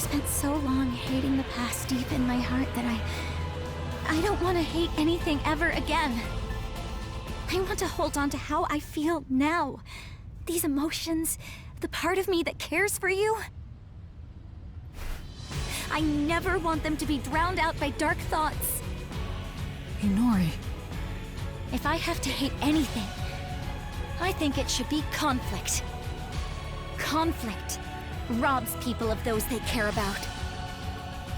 spent so long hating the past deep in my heart that I don't want to hate anything ever again. I want to hold on to how I feel now. These emotions, the part of me that cares for you. I never want them to be drowned out by dark thoughts. Inori. If I have to hate anything, I think it should be conflict. Conflict robs people of those they care about.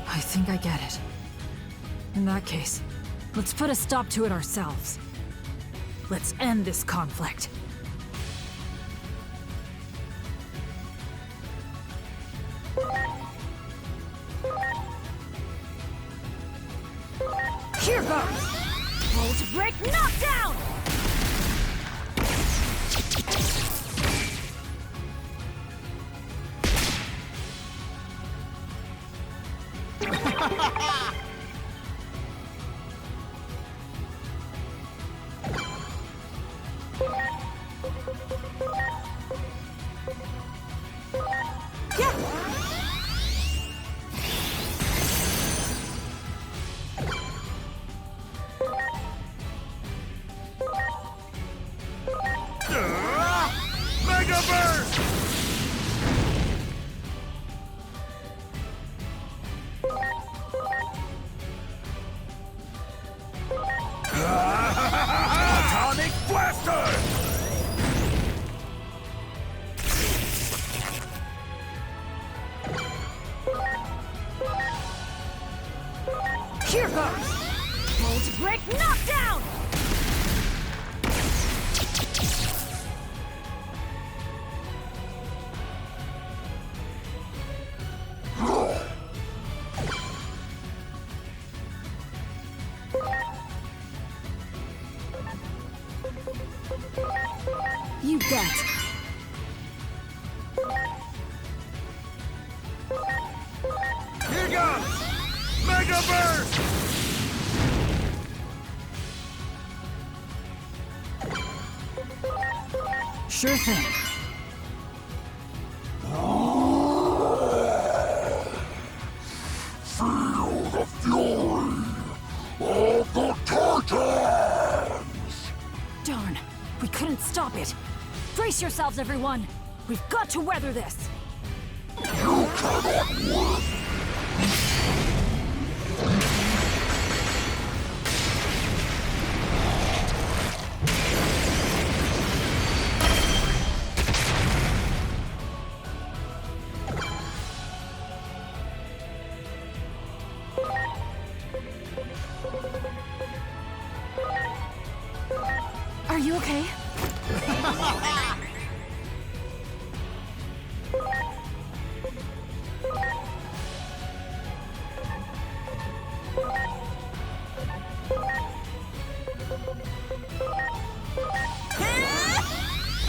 I think I get it. In that case, let's put a stop to it ourselves. Let's end this conflict. Here goes! Volt break knockdown! Here goes! Volt break knockdown! You bet. Here goes! Mega Burst! Sure thing. Feel the fury of the Titans! Darn, we couldn't stop it. Brace yourselves, everyone. We've got to weather this. You cannot win! Are you okay?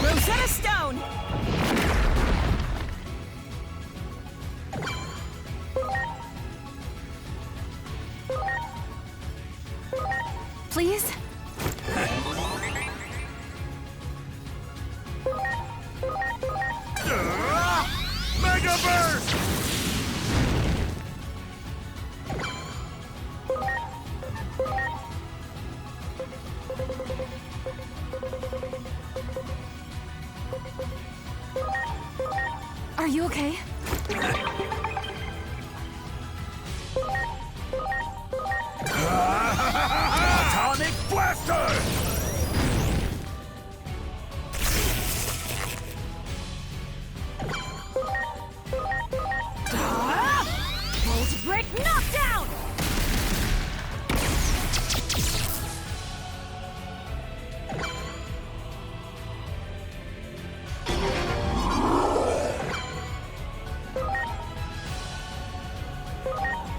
Rosetta Stone! Please? Mega Burst! Are you okay? Atomic Blaster! Volt break knockdown!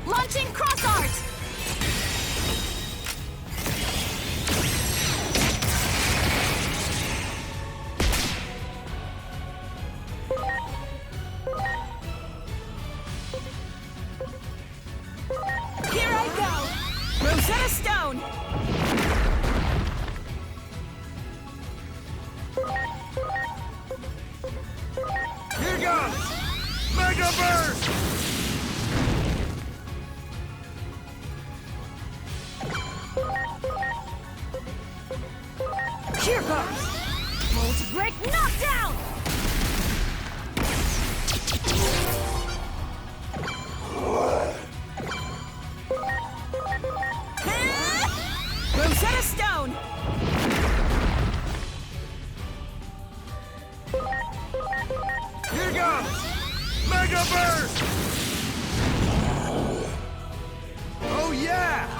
Launching cross art! Here I go! Rosetta Stone! Here goes! Mega Burst! Break knockdown! Rosetta Stone! Here goes! Mega Burst! Oh yeah!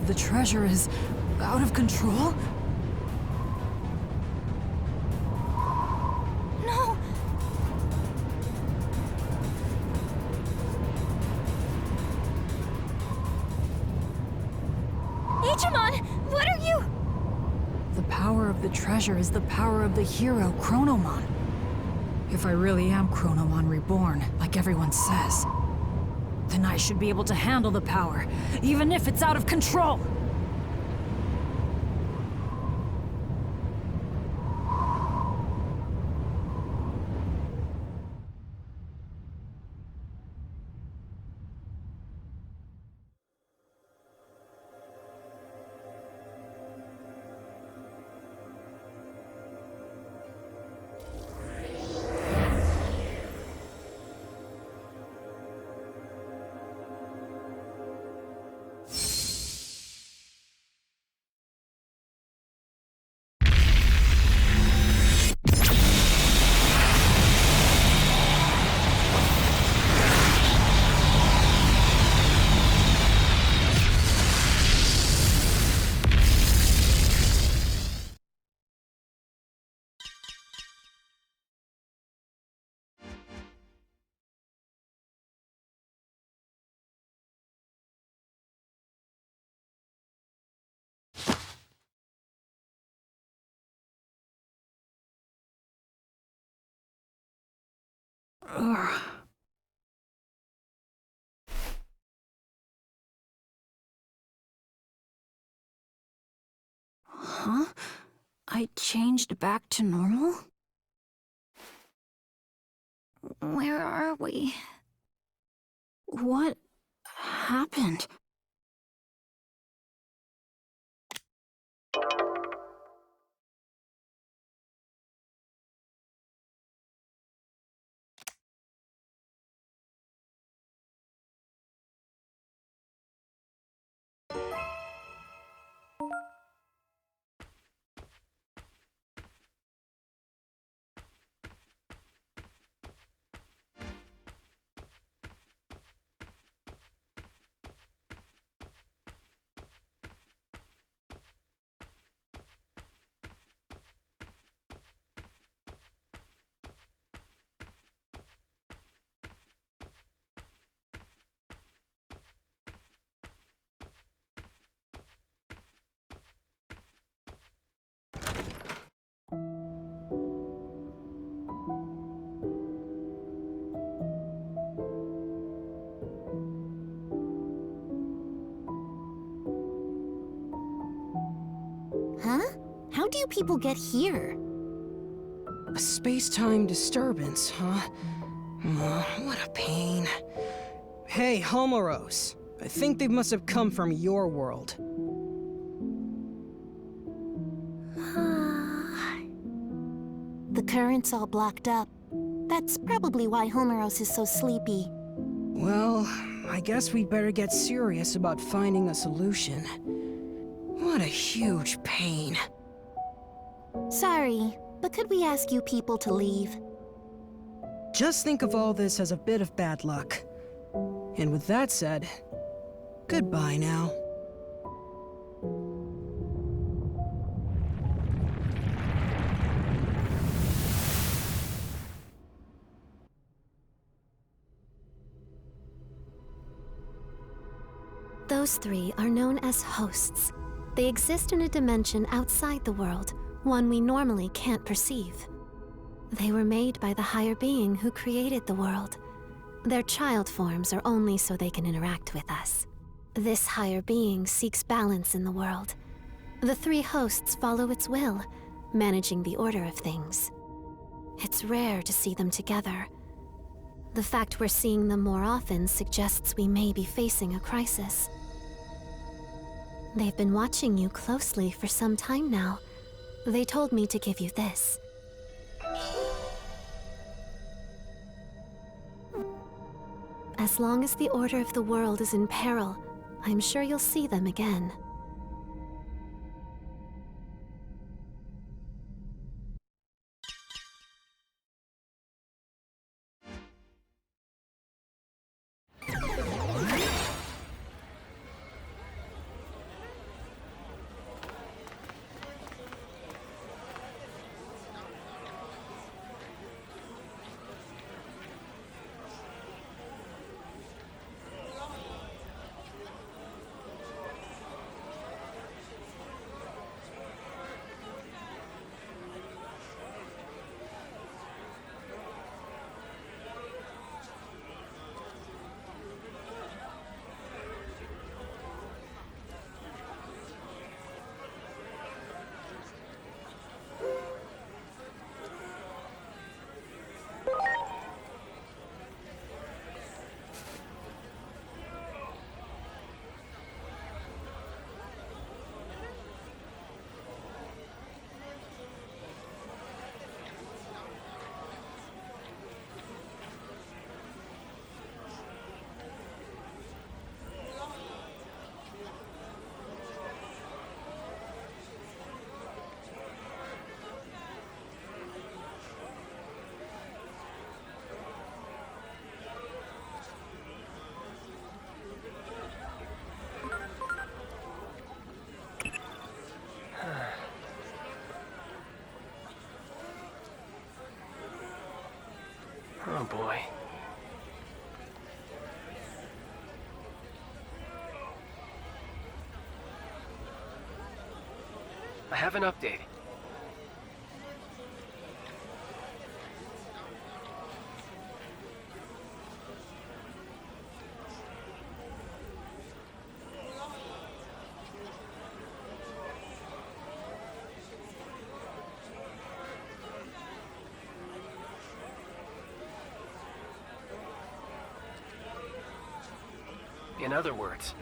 The treasure is out of control? No! Digimon, what are you? The power of the treasure is the power of the hero, Chronomon. If I really am Chronomon reborn, like everyone says, then I should be able to handle the power, even if it's out of control! Ugh. Huh? I changed back to normal? Where are we? What happened? Huh? How do you people get here? A space-time disturbance, huh? What a pain. Hey, Homoros. I think they must have come from your world. The current's all blocked up. That's probably why Homeros is so sleepy. Well, I guess we'd better get serious about finding a solution. What a huge pain. Sorry, but could we ask you people to leave? Just think of all this as a bit of bad luck. And with that said, goodbye now. Those three are known as hosts. They exist in a dimension outside the world, one we normally can't perceive. They were made by the higher being who created the world. Their child forms are only so they can interact with us. This higher being seeks balance in the world. The three hosts follow its will, managing the order of things. It's rare to see them together. The fact we're seeing them more often suggests we may be facing a crisis. They've been watching you closely for some time now. They told me to give you this. As long as the order of the world is in peril, I'm sure you'll see them again. Oh boy. I have an update. In other words,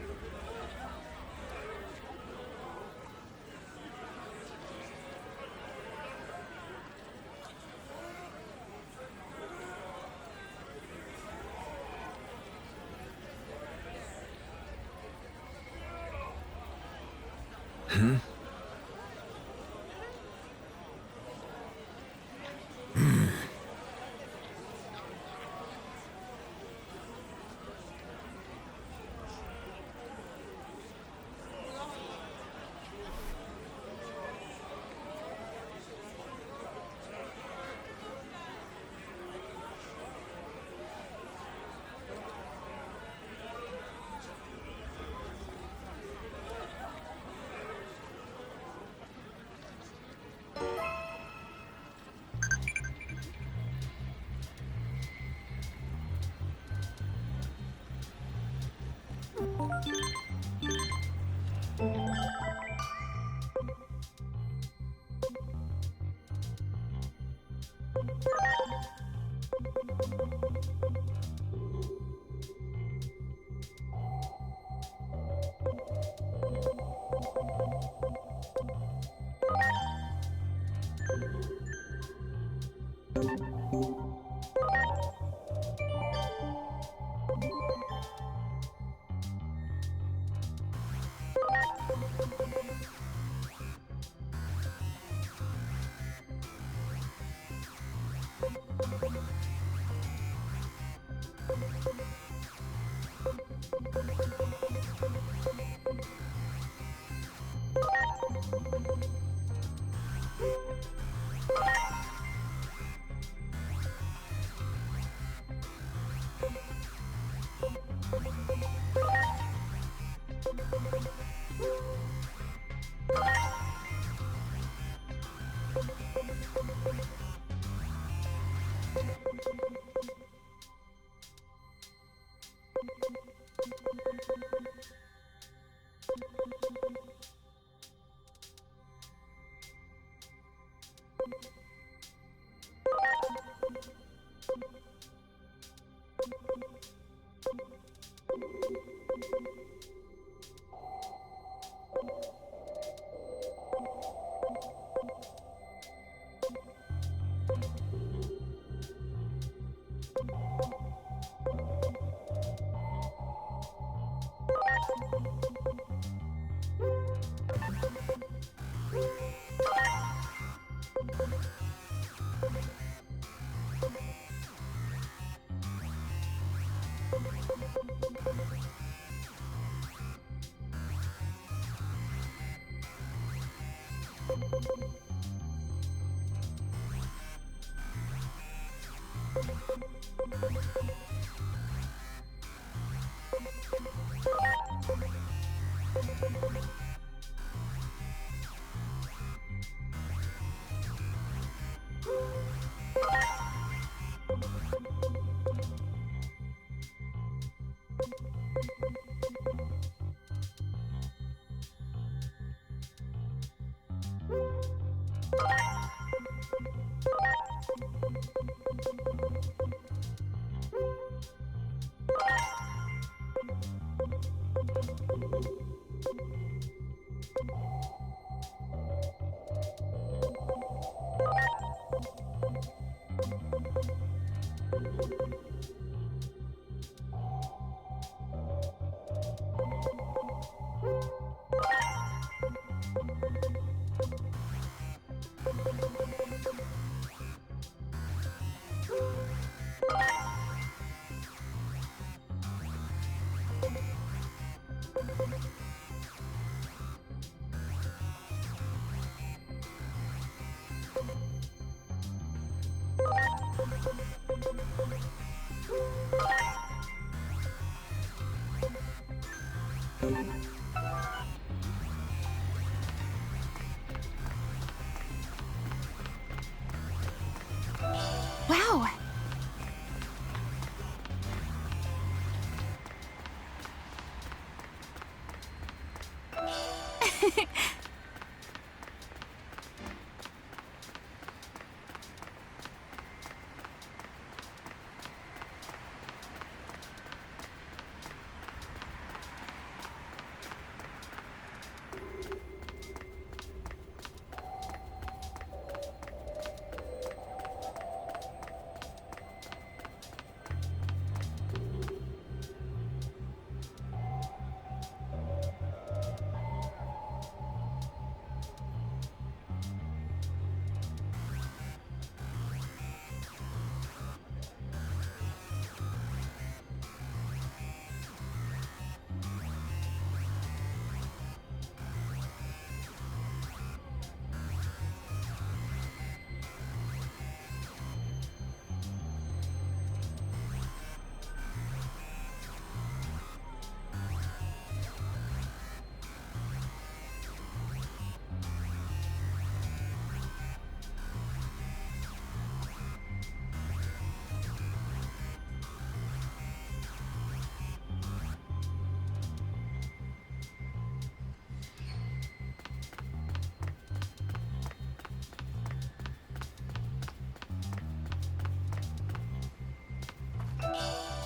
Wow!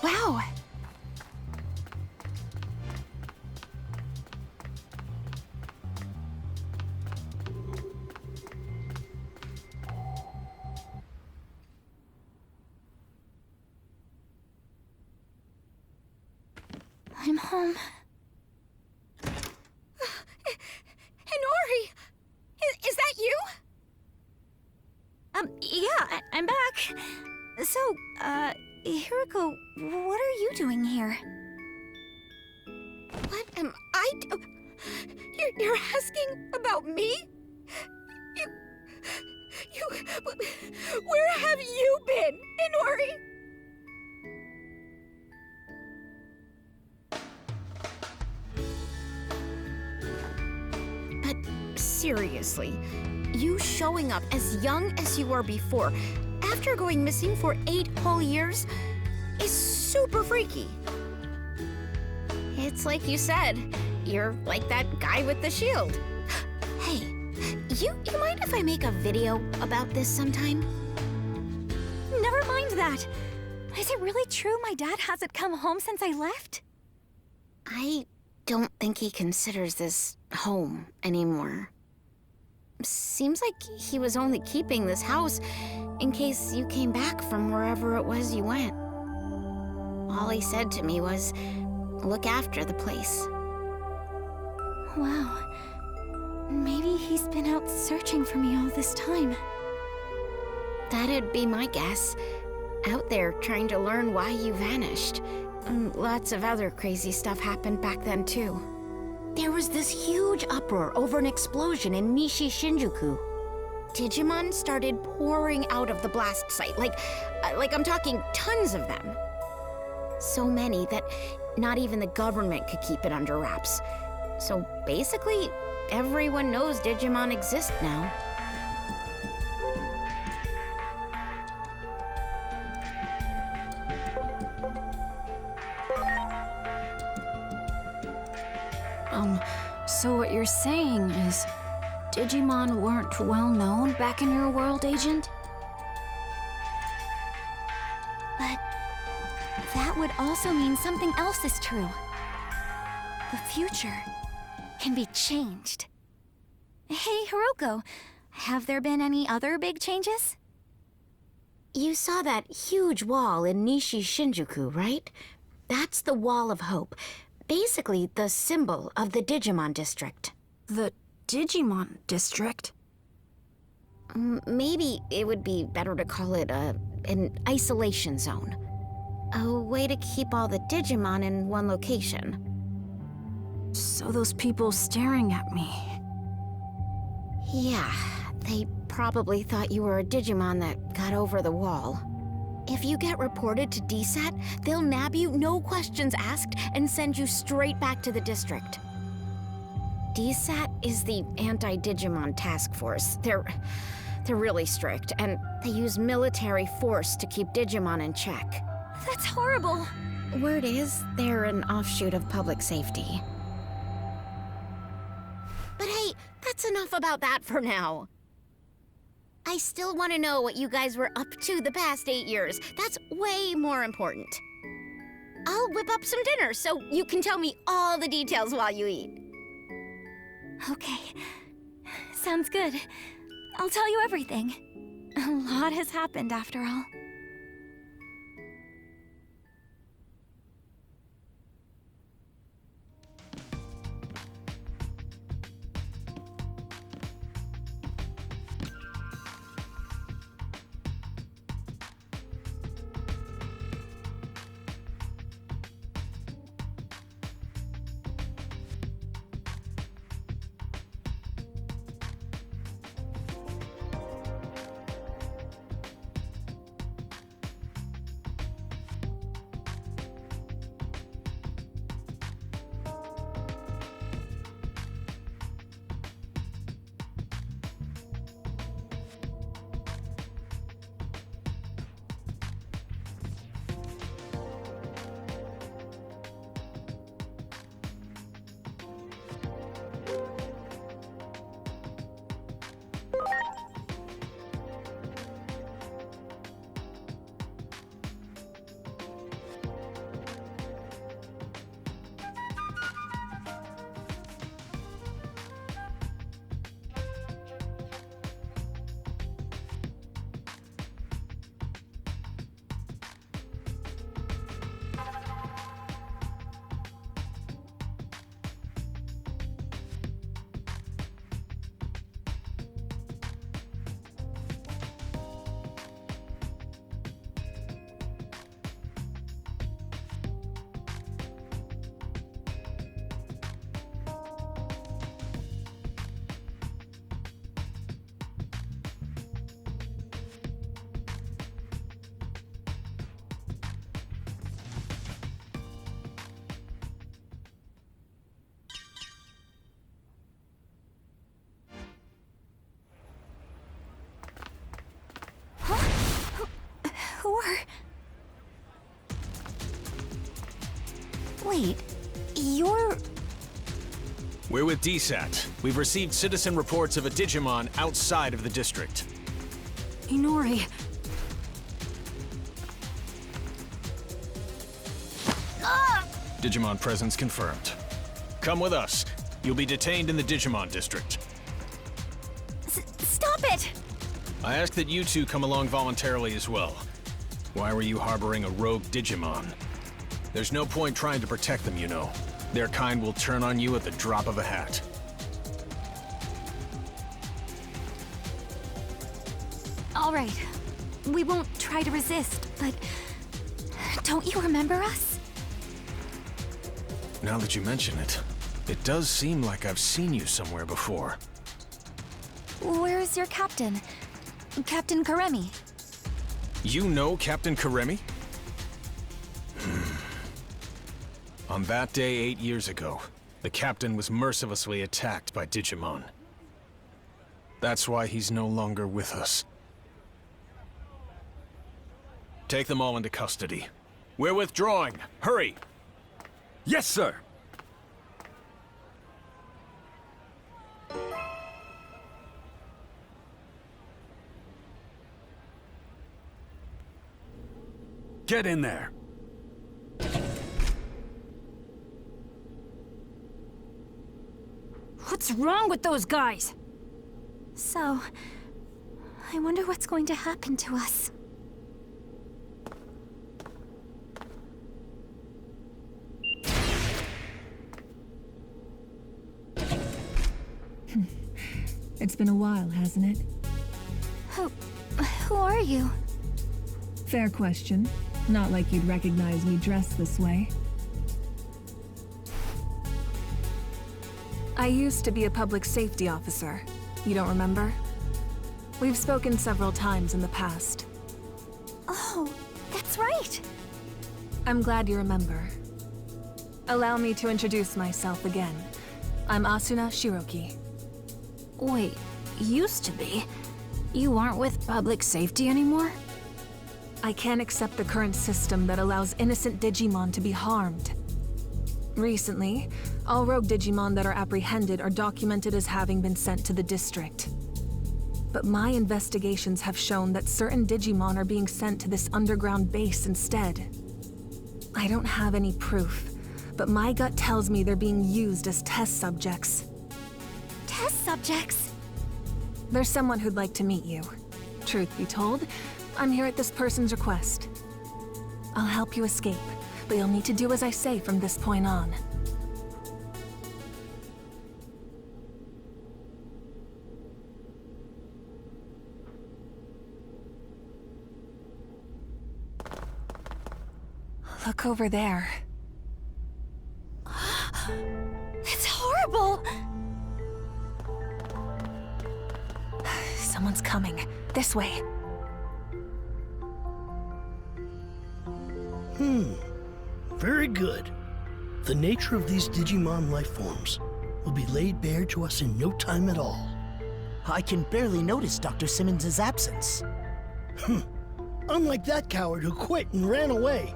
Wow! I'm home. Hinori! Is that you? Yeah, I'm back. So, Hiroko, what are you doing here? What am I do? You're asking about me? Where have you been, Hinori? seriously, you showing up as young as you were before, after going missing for 8 whole years, is super freaky. It's like you said, you're like that guy with the shield. Hey, you mind if I make a video about this sometime? Never mind that. Is it really true my dad hasn't come home since I left? I don't think he considers this home anymore. Seems like he was only keeping this house in case you came back from wherever it was you went. All he said to me was, look after the place. Wow. Maybe he's been out searching for me all this time. That'd be my guess. Out there trying to learn why you vanished. Lots of other crazy stuff happened back then, too. There was this huge uproar over an explosion in Nishi Shinjuku. Digimon started pouring out of the blast site, like I'm talking tons of them. So many that not even the government could keep it under wraps. So basically, everyone knows Digimon exist now. So what you're saying is Digimon weren't well known back in your world, Agent? But that would also mean something else is true. The future can be changed. Hey, Hiroko, have there been any other big changes? You saw that huge wall in Nishi Shinjuku, right? That's the Wall of Hope. Basically, the symbol of the Digimon district. The Digimon district? Maybe it would be better to call it an isolation zone. A way to keep all the Digimon in one location. So those people staring at me... Yeah, they probably thought you were a Digimon that got over the wall. If you get reported to DSAT, they'll nab you, no questions asked, and send you straight back to the district. DSAT is the Anti-Digimon Task Force. They're really strict, and they use military force to keep Digimon in check. That's horrible. Word is, they're an offshoot of public safety. But hey, that's enough about that for now. I still want to know what you guys were up to the past 8 years. That's way more important. I'll whip up some dinner so you can tell me all the details while you eat. Okay. Sounds good. I'll tell you everything. A lot has happened after all. Wait, you're... We're with DSAT. We've received citizen reports of a Digimon outside of the district. Inori. Digimon presence confirmed. Come with us. You'll be detained in the Digimon district. Stop it! I ask that you two come along voluntarily as well. Why were you harboring a rogue Digimon? There's no point trying to protect them, you know. Their kind will turn on you at the drop of a hat. All right. We won't try to resist, but... Don't you remember us? Now that you mention it, it does seem like I've seen you somewhere before. Where's your captain? Captain Karemi. You know Captain Karemi? On that day 8 years ago, the captain was mercilessly attacked by Digimon. That's why he's no longer with us. Take them all into custody. We're withdrawing. Hurry! Yes, sir. Get in there. What's wrong with those guys? So... I wonder what's going to happen to us. It's been a while, hasn't it? Who are you? Fair question. Not like you'd recognize me dressed this way. I used to be a public safety officer. You don't remember? We've spoken several times in the past. Oh, that's right. I'm glad you remember. Allow me to introduce myself again. I'm Asuna Shiroki. Wait, used to be? You aren't with public safety anymore? I can't accept the current system that allows innocent Digimon to be harmed. Recently, all rogue Digimon that are apprehended are documented as having been sent to the district. But my investigations have shown that certain Digimon are being sent to this underground base instead. I don't have any proof, but my gut tells me they're being used as test subjects. Test subjects? There's someone who'd like to meet you. Truth be told, I'm here at this person's request. I'll help you escape, but you'll need to do as I say from this point on. Look over there. It's horrible! Someone's coming. This way. Very good. The nature of these Digimon life forms will be laid bare to us in no time at all. I can barely notice Dr. Simmons' absence. Unlike that coward who quit and ran away.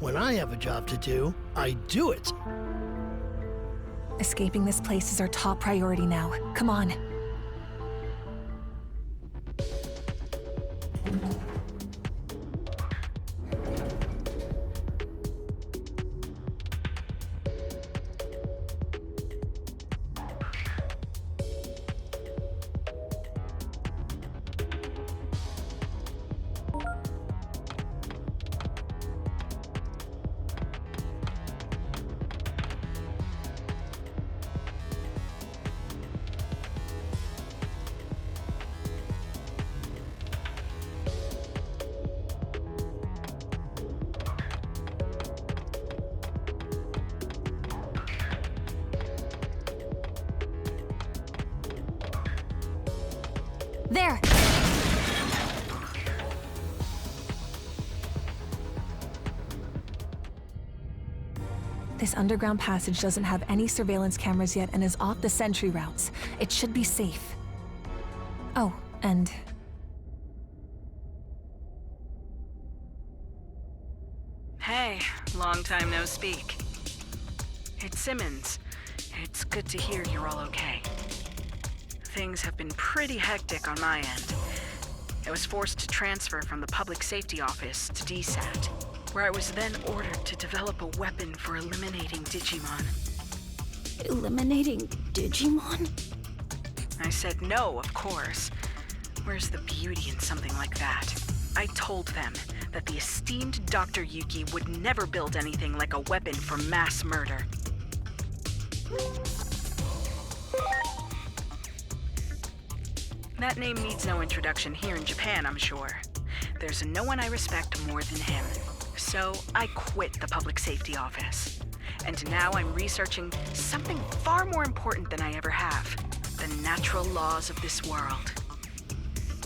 When I have a job to do, I do it. Escaping this place is our top priority now. Come on. There! This underground passage doesn't have any surveillance cameras yet and is off the sentry routes. It should be safe. Oh, and... Hey, long time no speak. It's Simmons. It's good to hear you're all okay. Things have been pretty hectic on my end. I was forced to transfer from the Public Safety Office to DSAT, where I was then ordered to develop a weapon for eliminating Digimon. Eliminating Digimon? I said no, of course. Where's the beauty in something like that? I told them that the esteemed Dr. Yuki would never build anything like a weapon for mass murder. That name needs no introduction here in Japan, I'm sure. There's no one I respect more than him. So I quit the Public Safety Office. And now I'm researching something far more important than I ever have. The natural laws of this world.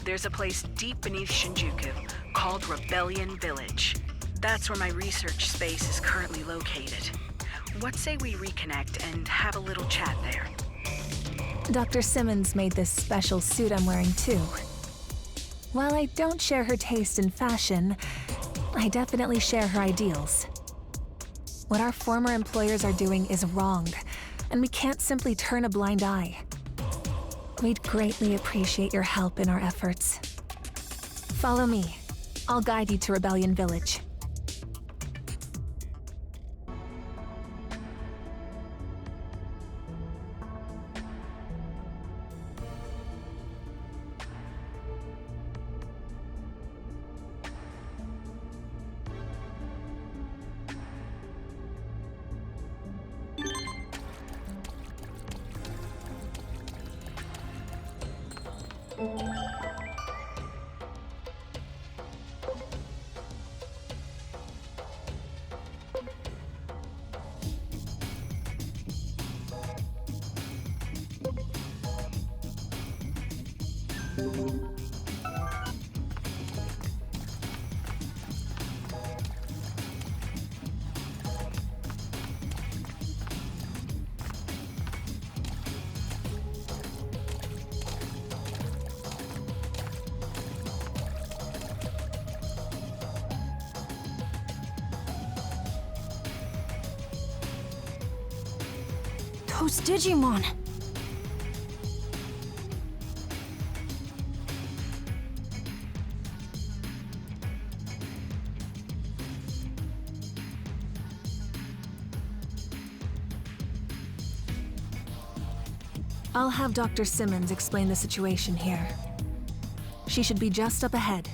There's a place deep beneath Shinjuku called Rebellion Village. That's where my research space is currently located. What say we reconnect and have a little chat there? Dr. Simmons made this special suit I'm wearing too. While I don't share her taste in fashion, I definitely share her ideals. What our former employers are doing is wrong, and we can't simply turn a blind eye. We'd greatly appreciate your help in our efforts. Follow me. I'll guide you to Rebellion Village. Those Digimon! I'll have Dr. Simmons explain the situation here. She should be just up ahead.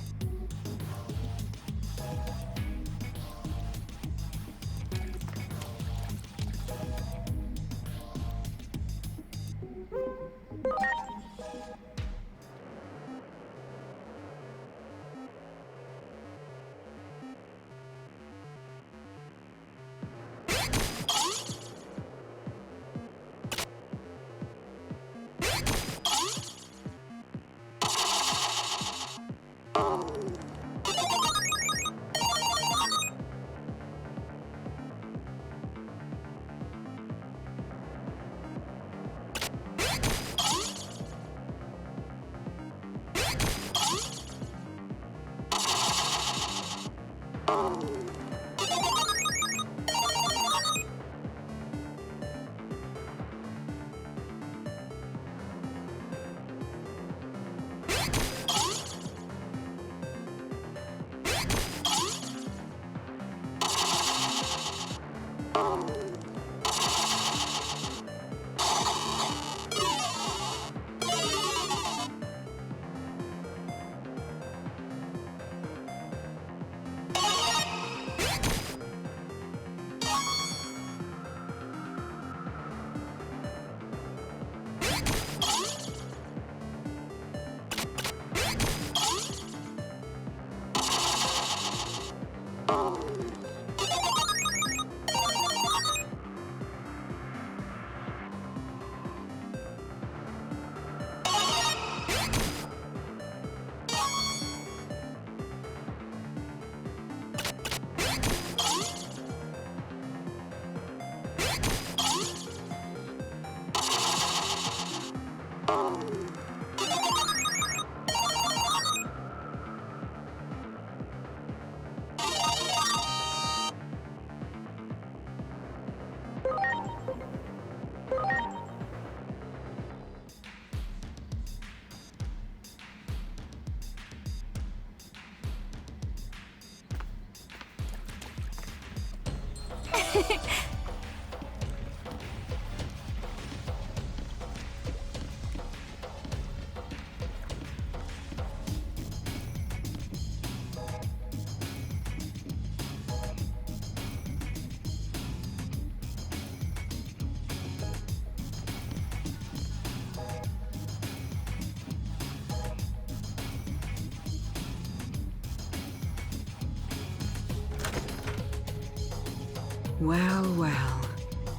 Well, well.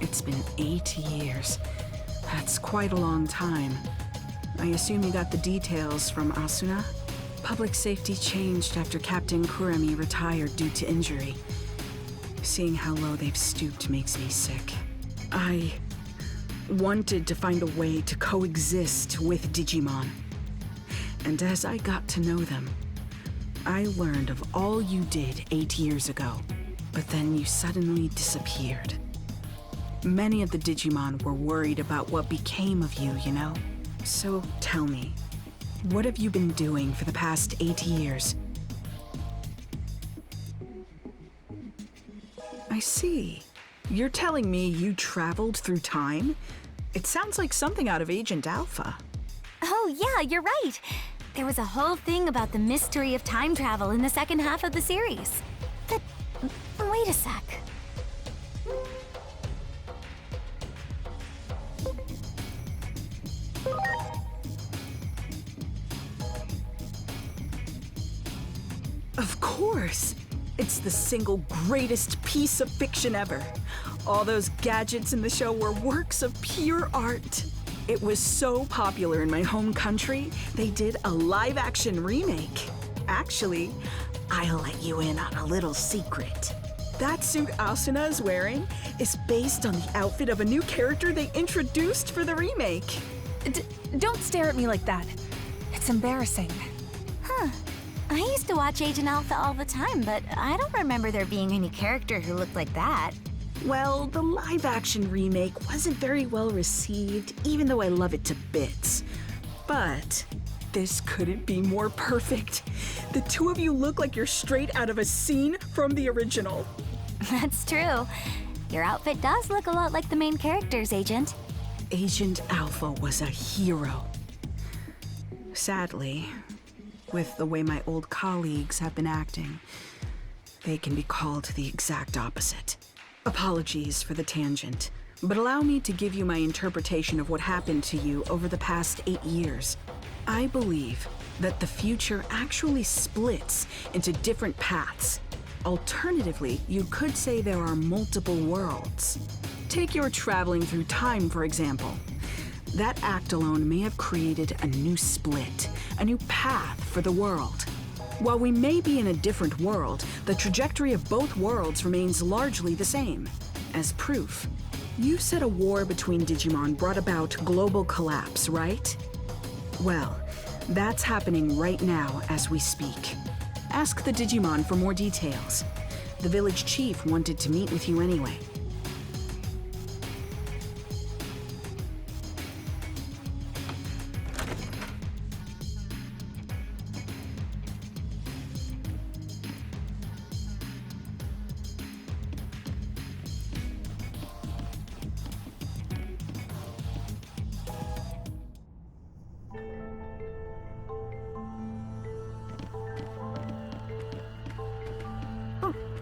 It's been 8 years. That's quite a long time. I assume you got the details from Asuna? Public safety changed after Captain Kuremi retired due to injury. Seeing how low they've stooped makes me sick. I wanted to find a way to coexist with Digimon. And as I got to know them, I learned of all you did 8 years ago. But then you suddenly disappeared. Many of the Digimon were worried about what became of you, you know? So tell me, what have you been doing for the past 8 years? I see. You're telling me you traveled through time? It sounds like something out of Agent Alpha. Oh yeah, you're right. There was a whole thing about the mystery of time travel in the second half of the series. But wait a sec. Of course! It's the single greatest piece of fiction ever. All those gadgets in the show were works of pure art. It was so popular in my home country, they did a live-action remake. Actually, I'll let you in on a little secret. That suit Asuna is wearing is based on the outfit of a new character they introduced for the remake. Don't stare at me like that. It's embarrassing. Huh. I used to watch Agent Alpha all the time, but I don't remember there being any character who looked like that. Well, the live-action remake wasn't very well received, even though I love it to bits. But this couldn't be more perfect. The two of you look like you're straight out of a scene from the original. That's true. Your outfit does look a lot like the main character's, Agent. Agent Alpha was a hero. Sadly, with the way my old colleagues have been acting, they can be called the exact opposite. Apologies for the tangent, but allow me to give you my interpretation of what happened to you over the past 8 years. I believe that the future actually splits into different paths. Alternatively, you could say there are multiple worlds. Take your traveling through time, for example. That act alone may have created a new split, a new path for the world. While we may be in a different world, the trajectory of both worlds remains largely the same. As proof, you said a war between Digimon brought about global collapse, right? Well, that's happening right now as we speak. Ask the Digimon for more details. The village chief wanted to meet with you anyway.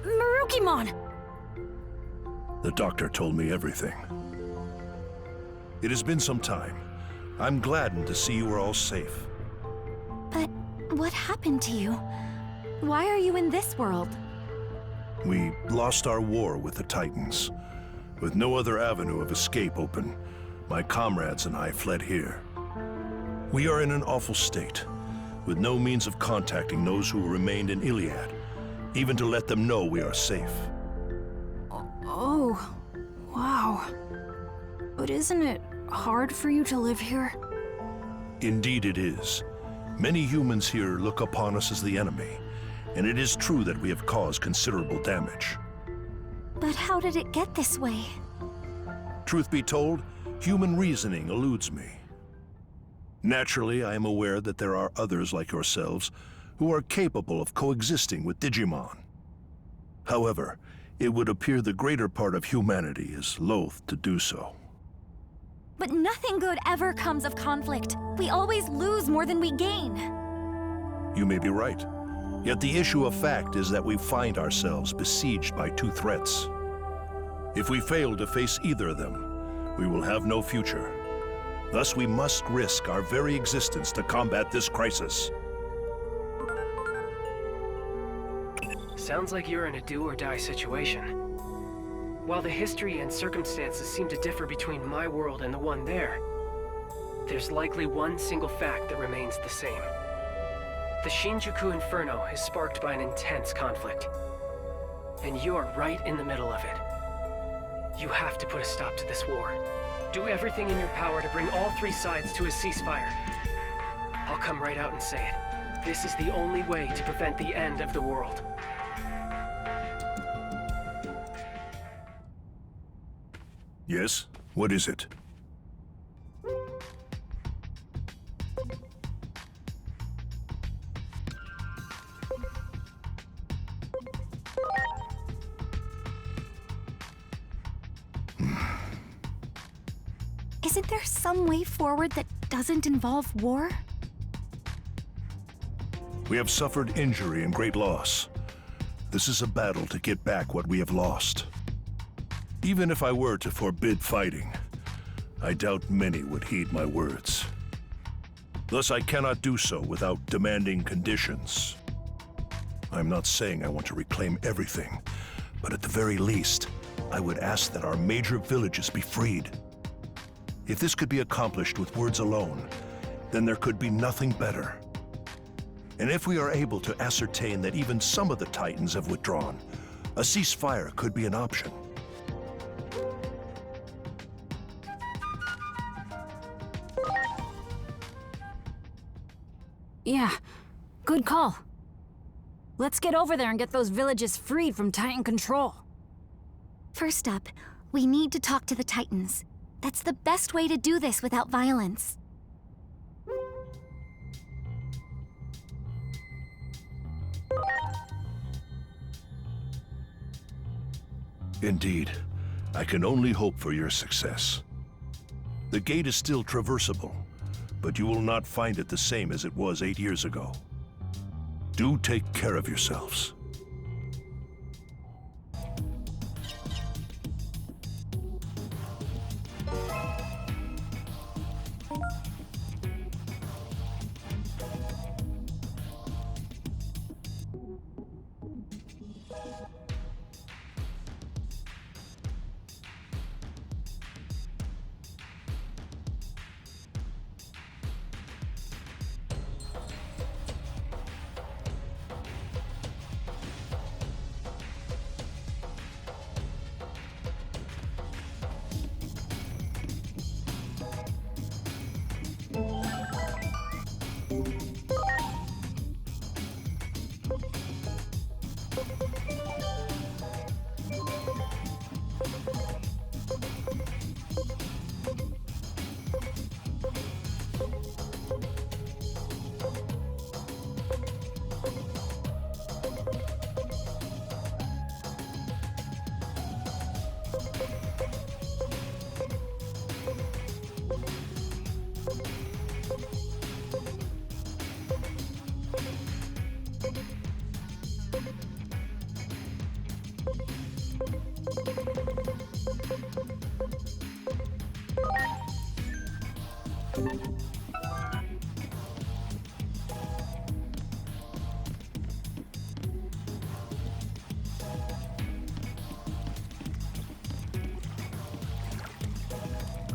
Marukimon! The doctor told me everything. It has been some time. I'm gladdened to see you are all safe. But what happened to you? Why are you in this world? We lost our war with the Titans. With no other avenue of escape open, my comrades and I fled here. We are in an awful state, with no means of contacting those who remained in Iliad, even to let them know we are safe. Oh, wow. But isn't it hard for you to live here? Indeed it is. Many humans here look upon us as the enemy, and it is true that we have caused considerable damage. But how did it get this way? Truth be told, human reasoning eludes me. Naturally, I am aware that there are others like yourselves who are capable of coexisting with Digimon. However, it would appear the greater part of humanity is loath to do so. But nothing good ever comes of conflict. We always lose more than we gain. You may be right. Yet the issue of fact is that we find ourselves besieged by two threats. If we fail to face either of them, we will have no future. Thus, we must risk our very existence to combat this crisis. Sounds like you're in a do-or-die situation. While the history and circumstances seem to differ between my world and the one there, there's likely one single fact that remains the same. The Shinjuku Inferno is sparked by an intense conflict, and you're right in the middle of it. You have to put a stop to this war. Do everything in your power to bring all three sides to a ceasefire. I'll come right out and say it. This is the only way to prevent the end of the world. Yes? What is it? Isn't there some way forward that doesn't involve war? We have suffered injury and great loss. This is a battle to get back what we have lost. Even if I were to forbid fighting, I doubt many would heed my words. Thus, I cannot do so without demanding conditions. I'm not saying I want to reclaim everything, but at the very least, I would ask that our major villages be freed. If this could be accomplished with words alone, then there could be nothing better. And if we are able to ascertain that even some of the Titans have withdrawn, a ceasefire could be an option. Yeah, good call. Let's get over there and get those villages freed from Titan control. First up, we need to talk to the Titans. That's the best way to do this without violence. Indeed. I can only hope for your success. The gate is still traversable, but you will not find it the same as it was 8 years ago. Do take care of yourselves.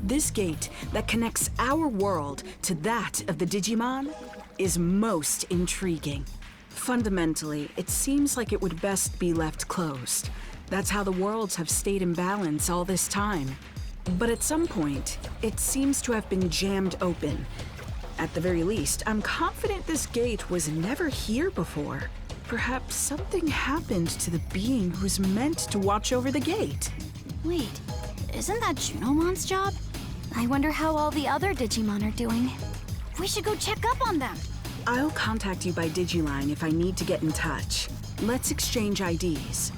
This gate that connects our world to that of the Digimon is most intriguing. Fundamentally, it seems like it would best be left closed. That's how the worlds have stayed in balance all this time. But at some point, it seems to have been jammed open. At the very least, I'm confident this gate was never here before. Perhaps something happened to the being who's meant to watch over the gate. Wait, isn't that Junomon's job? I wonder how all the other Digimon are doing. We should go check up on them. I'll contact you by Digiline if I need to get in touch. Let's exchange IDs.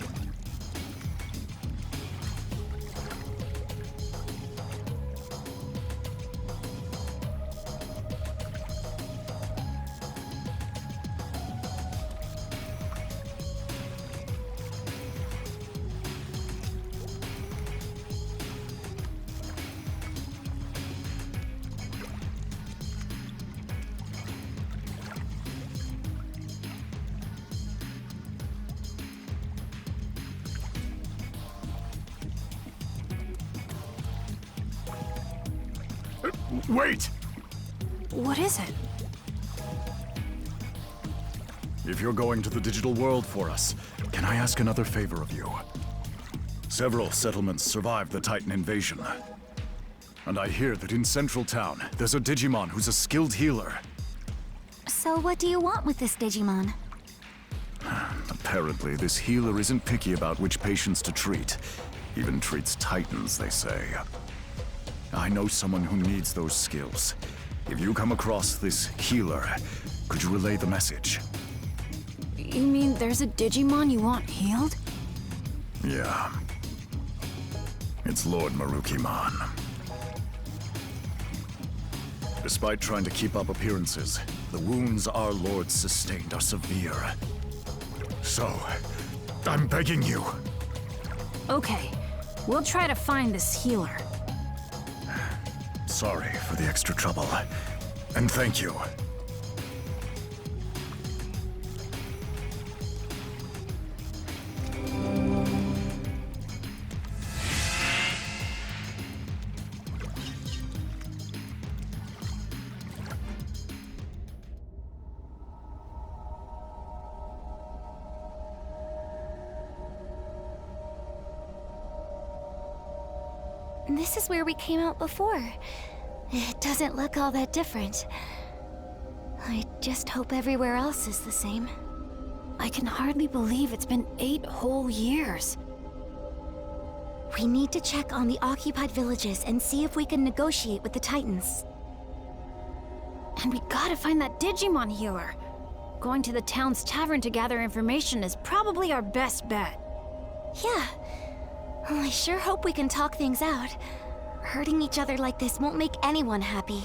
Wait! What is it? If you're going to the digital world for us, can I ask another favor of you? Several settlements survived the Titan invasion. And I hear that in Central Town, there's a Digimon who's a skilled healer. So what do you want with this Digimon? Apparently, this healer isn't picky about which patients to treat. Even treats Titans, they say. I know someone who needs those skills. If you come across this healer, could you relay the message? You mean there's a Digimon you want healed? Yeah. It's Lord Marukimon. Despite trying to keep up appearances, the wounds our lord sustained are severe. So, I'm begging you. Okay, we'll try to find this healer. Sorry for the extra trouble. And thank you. This is where we came out before. It doesn't look all that different. I just hope everywhere else is the same. I can hardly believe it's been 8 whole years. We need to check on the occupied villages and see if we can negotiate with the Titans. And we gotta find that Digimon healer. Going to the town's tavern to gather information is probably our best bet. Yeah. Well, I sure hope we can talk things out. Hurting each other like this won't make anyone happy.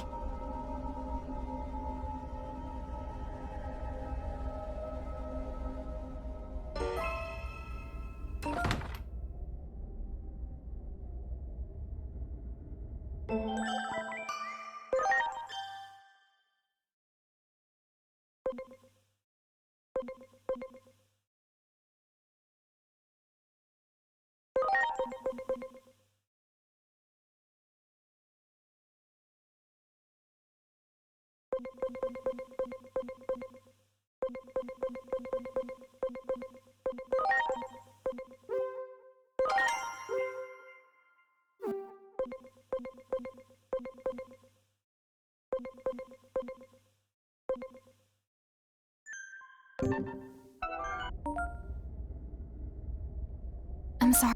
I'm sorry.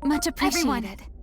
Much appreciated. Everyone,